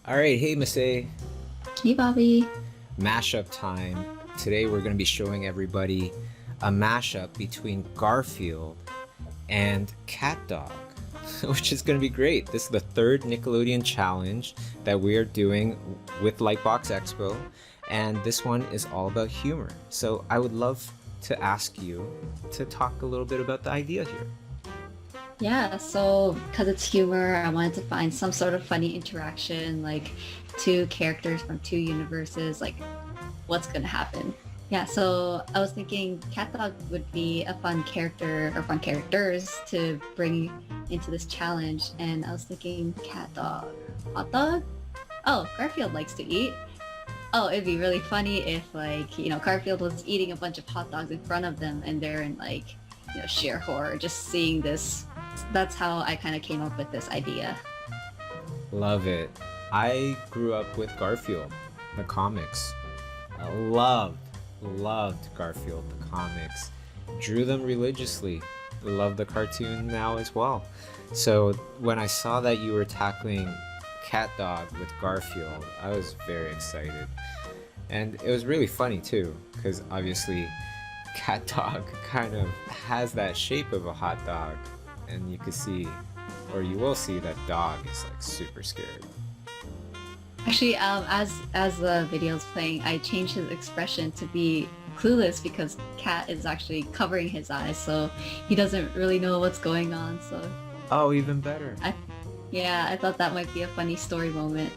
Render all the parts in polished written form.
All right, hey Masae, Hey, Bobby. mashup time. Today we're going to be showing everybody a mashup between Garfield and Catdog, which is going to be great. This is the third Nickelodeon challenge that we are doing with Lightbox Expo, and this one is all about humor. So I would love to ask you to talk a little bit about the idea here. Yeah, so because it's humor, I wanted to find some sort of funny interaction, like two characters from two universes, like what's gonna happen. Yeah, so I was thinking CatDog would be a fun character or fun characters to bring into this challenge, and I was thinking CatDog, hot dog? Oh, Garfield likes to eat. Oh, it'd be really funny if Garfield was eating a bunch of hot dogs in front of them and they're in sheer horror just seeing this. That's how I kind of came up with this idea. Love it. I grew up with Garfield, the comics. I loved Garfield, the comics. Drew them religiously. Love the cartoon now as well. So when I saw that you were tackling Cat Dog with Garfield, I was very excited. And it was really funny too, because obviously Cat Dog kind of has that shape of a hot dog, and you can see, or you will see, that dog is like super scared. Actually, as the video's playing, I changed his expression to be clueless because Cat is actually covering his eyes, so he doesn't really know what's going on. So Oh, even better. I, yeah, I thought that might be a funny story moment.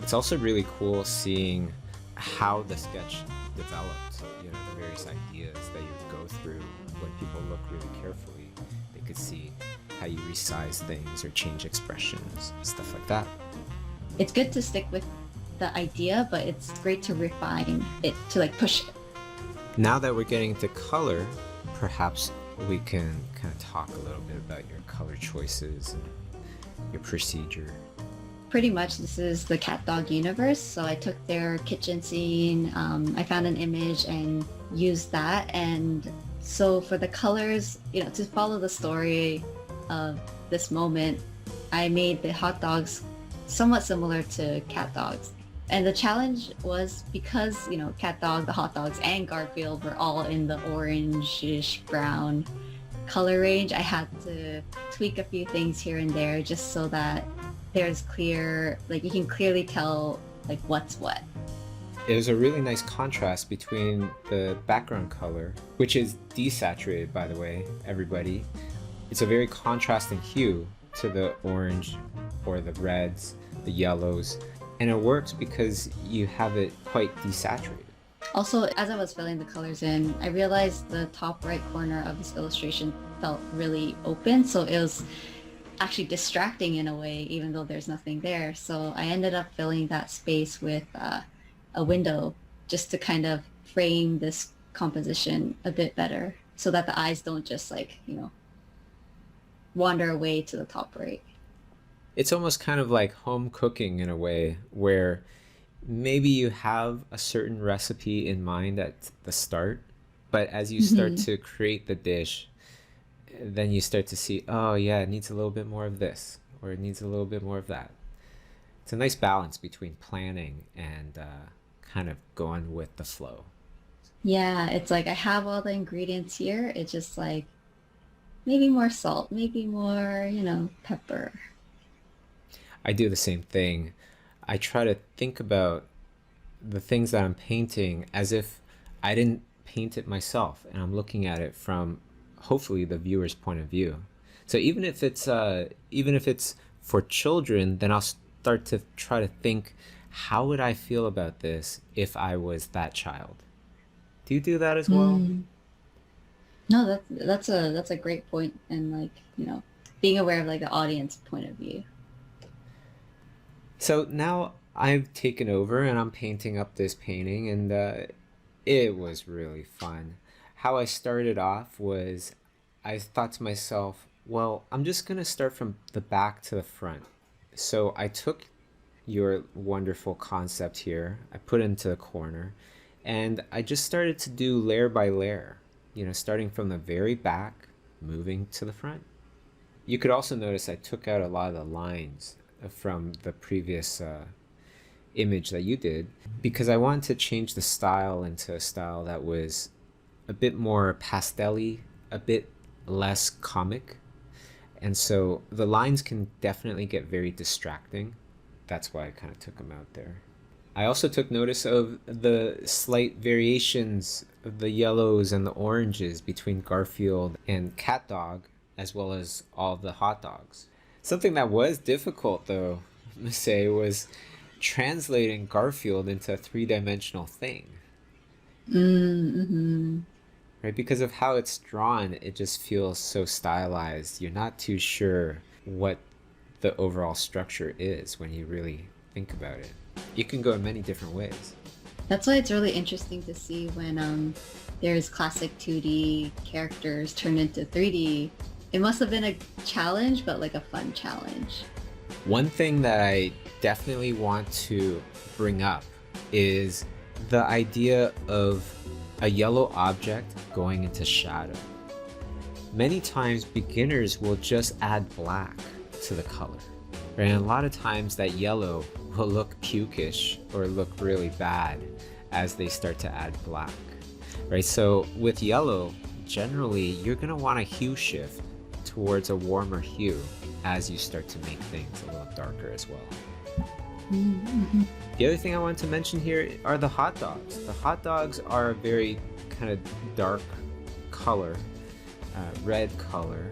It's also really cool seeing how the sketch developed, the various ideas that you would go through when people look really carefully. They could see how you resize things or change expressions, stuff like that. It's good to stick with the idea, but it's great to refine it to like push it. Now that we're getting into color, perhaps we can kind of talk a little bit about your color choices and your procedure. Pretty much, this is the cat dog universe. So I took their kitchen scene, I found an image and used that. And so for the colors, to follow the story of this moment, I made the hot dogs somewhat similar to cat dogs. And the challenge was because, cat dog, the hot dogs, and Garfield were all in the orangish brown color range. I had to tweak a few things here and there just so that there's clear, like you can clearly tell like what's what. There's a really nice contrast between the background color, which is desaturated, by the way, everybody. It's a very contrasting hue to the orange or the reds, the yellows, and it works because you have it quite desaturated. Also, as I was filling the colors in, I realized the top right corner of this illustration felt really open, so it was actually distracting in a way, even though there's nothing there. So I ended up filling that space with a window just to kind of frame this composition a bit better so that the eyes don't just wander away to the top right. It's almost kind of like home cooking in a way, where maybe you have a certain recipe in mind at the start, but as you start Hmm. to create the dish, then you start to see, oh yeah, it needs a little bit more of this, or it needs a little bit more of that. It's a nice balance between planning and kind of going with the flow. Yeah, it's like I have all the ingredients here. It's just like maybe more salt, maybe more, pepper. I do the same thing. I try to think about the things that I'm painting as if I didn't paint it myself, and I'm looking at it from hopefully the viewer's point of view. So even if it's for children, then I'll start to try to think, how would I feel about this if I was that child? Do you do that as well? Mm. No, that's a great point, and being aware of like the audience point of view. So now I've taken over and I'm painting up this painting, and it was really fun. How I started off was I thought to myself, well, I'm just going to start from the back to the front. So I took your wonderful concept here, I put it into the corner, and I just started to do layer by layer, starting from the very back, moving to the front. You could also notice I took out a lot of the lines from the previous image that you did, because I wanted to change the style into a style that was a bit more pastel-y, a bit less comic. And so the lines can definitely get very distracting. That's why I kind of took them out there. I also took notice of the slight variations of the yellows and the oranges between Garfield and Catdog, as well as all the hot dogs. Something that was difficult, though, Masae, was translating Garfield into a three-dimensional thing. Mm-hmm. Right? Because of how it's drawn, it just feels so stylized. You're not too sure what the overall structure is when you really think about it. You can go in many different ways. That's why it's really interesting to see when there's classic 2D characters turned into 3D. It must have been a challenge, but like a fun challenge. One thing that I definitely want to bring up is the idea of a yellow object going into shadow. Many times beginners will just add black to the color. Right? And a lot of times that yellow will look pukish or look really bad as they start to add black. Right? So with yellow, generally you're going to want a hue shift towards a warmer hue as you start to make things a little darker as well. Mm-hmm. The other thing I wanted to mention here are the hot dogs. The hot dogs are a very kind of dark color, red color.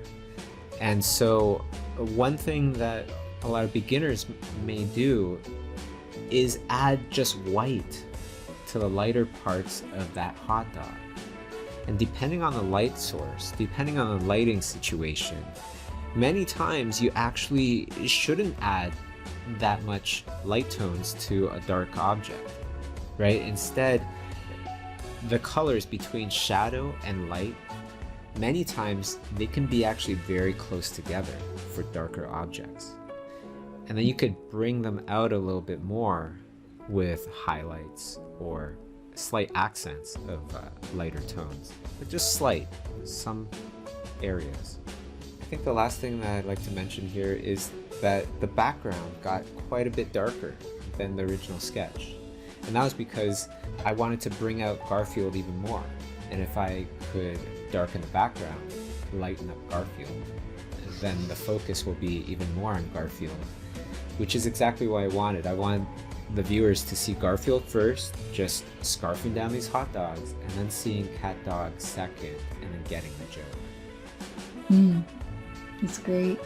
And so one thing that a lot of beginners may do is add just white to the lighter parts of that hot dog. And depending on the light source, depending on the lighting situation, many times you actually shouldn't add that much light tones to a dark object, right? Instead, the colors between shadow and light, many times they can be actually very close together for darker objects. And then you could bring them out a little bit more with highlights or slight accents of lighter tones, but just slight, some areas. I think the last thing that I'd like to mention here is that the background got quite a bit darker than the original sketch. And that was because I wanted to bring out Garfield even more. And if I could darken the background, lighten up Garfield, then the focus will be even more on Garfield, which is exactly what I wanted. I wanted the viewers to see Garfield first, just scarfing down these hot dogs, and then seeing Catdog second, and then getting the joke. That's great.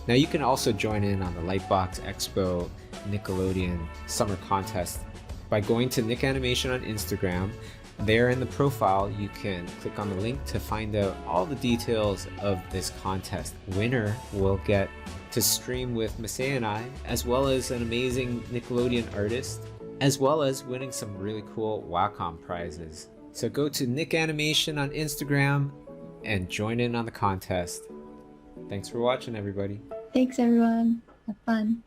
Now you can also join in on the LightBox Expo Nickelodeon Summer Contest by going to Nick Animation on Instagram. There in the profile, you can click on the link to find out all the details of this contest. Winner will get to stream with Masae and I, as well as an amazing Nickelodeon artist, as well as winning some really cool Wacom prizes. So go to Nick Animation on Instagram and join in on the contest. Thanks for watching, everybody. Thanks, everyone. Have fun.